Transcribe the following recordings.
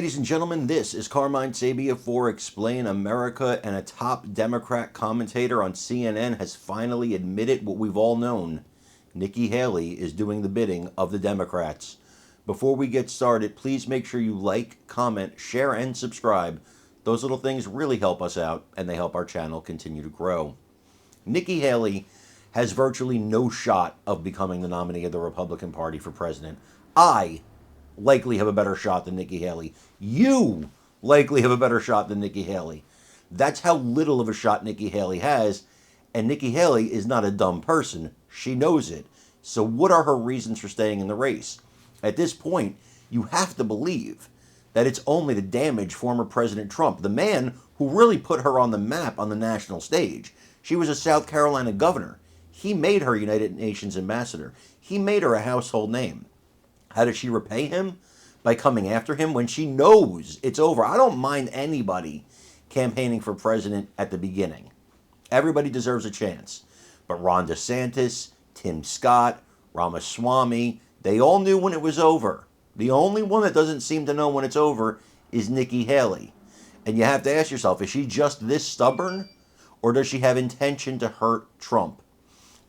Ladies and gentlemen, this is Carmine Sabia for Explain America, and a top Democrat commentator on CNN has finally admitted what we've all known. Nikki Haley is doing the bidding of the Democrats. Before we get started, please make sure you like, comment, share, and subscribe. Those little things really help us out, and they help our channel continue to grow. Nikki Haley has virtually no shot of becoming the nominee of the Republican Party for president. I likely have a better shot than Nikki Haley. You likely have a better shot than Nikki Haley. That's how little of a shot Nikki Haley has, and Nikki Haley is not a dumb person. She knows it. So what are her reasons for staying in the race? At this point, you have to believe that it's only to damage former President Trump, the man who really put her on the map on the national stage. She was a South Carolina governor. He made her United Nations ambassador. He made her a household name. How does she repay him? By coming after him when she knows it's over. I don't mind anybody campaigning for president at the beginning. Everybody deserves a chance. But Ron DeSantis, Tim Scott, Ramaswamy, they all knew when it was over. The only one that doesn't seem to know when it's over is Nikki Haley. And you have to ask yourself, is she just this stubborn? Or does she have intention to hurt Trump?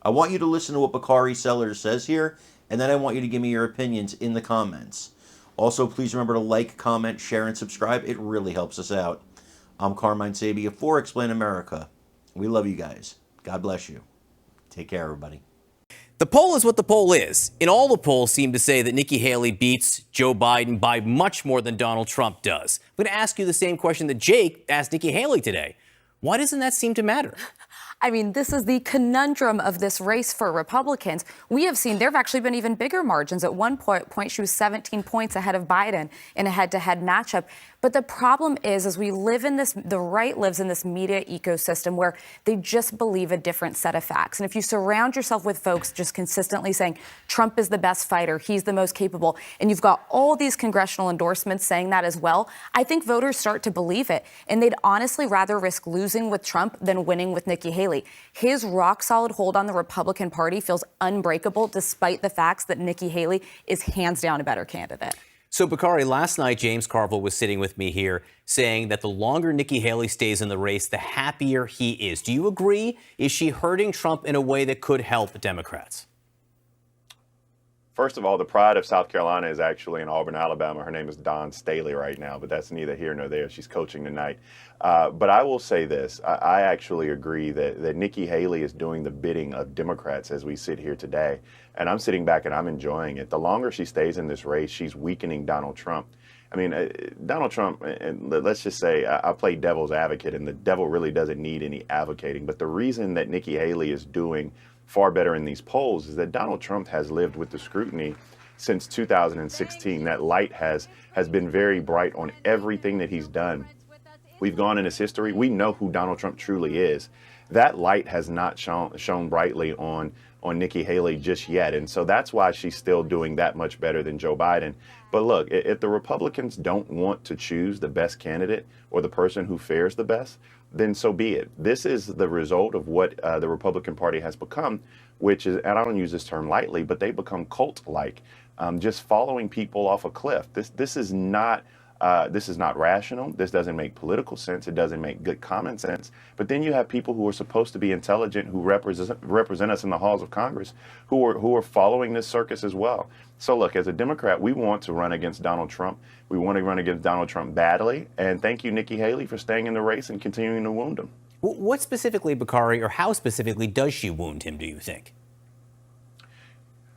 I want you to listen to what Bakari Sellers says here, and then I want you to give me your opinions in the comments. Also, please remember to like, comment, share, and subscribe. It really helps us out. I'm Carmine Sabia for Explain America. We love you guys. God bless you. Take care, everybody. The poll is what the poll is. And all the polls seem to say that Nikki Haley beats Joe Biden by much more than Donald Trump does. I'm going to ask you the same question that Jake asked Nikki Haley today. Why doesn't that seem to matter? I mean, this is the conundrum of this race for Republicans. We have seen there have actually been even bigger margins. At one point, she was 17 points ahead of Biden in a head-to-head matchup. But the problem is we live in this, the right lives in this media ecosystem where they just believe a different set of facts. And if you surround yourself with folks just consistently saying Trump is the best fighter, he's the most capable, and you've got all these congressional endorsements saying that as well, I think voters start to believe it. And they'd honestly rather risk losing with Trump than winning with Nikki Haley. His rock-solid hold on the Republican Party feels unbreakable despite the facts that Nikki Haley is hands down a better candidate. So, Bakari, last night, James Carville was sitting with me here saying that the longer Nikki Haley stays in the race, the happier he is. Do you agree? Is she hurting Trump in a way that could help Democrats? First of all, the pride of South Carolina is actually in Auburn, Alabama. Her name is Dawn Staley right now, but that's neither here nor there. She's coaching tonight. But I will say this. I actually agree that Nikki Haley is doing the bidding of Democrats as we sit here today. And I'm sitting back and I'm enjoying it. The longer she stays in this race, she's weakening Donald Trump. I mean, Donald Trump, and let's just say I play devil's advocate, and the devil really doesn't need any advocating. But the reason that Nikki Haley is doing far better in these polls is that Donald Trump has lived with the scrutiny since 2016. That light has been very bright on everything that he's done. We've gone in his history. We know who Donald Trump truly is. That light has not shone brightly on Nikki Haley just yet. And so that's why she's still doing that much better than Joe Biden. But look, if the Republicans don't want to choose the best candidate or the person who fares the best, then so be it. This is the result of what the Republican Party has become, which is, and I don't use this term lightly, but they become cult-like, just following people off a cliff. This is not rational. This doesn't make political sense. It doesn't make good common sense. But then you have people who are supposed to be intelligent, who represent us in the halls of Congress, who are following this circus as well. So look, as a Democrat, we want to run against Donald Trump. We want to run against Donald Trump badly. And thank you, Nikki Haley, for staying in the race and continuing to wound him. What specifically, Bakari, or how specifically does she wound him, do you think?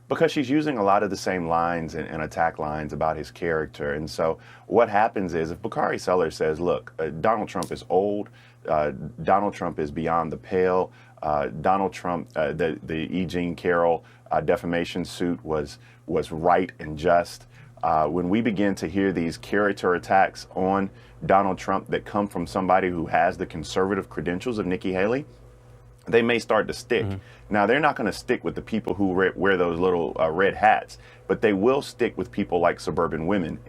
Because she's using a lot of the same lines and attack lines about his character. And so what happens is if Bakari Sellers says, look, Donald Trump is old, Donald Trump is beyond the pale, Donald Trump, the E. Jean Carroll defamation suit was right and just. When we begin to hear these character attacks on Donald Trump that come from somebody who has the conservative credentials of Nikki Haley, they may start to stick. Now, they're not going to stick with the people who wear those little red hats, but they will stick with people like suburban women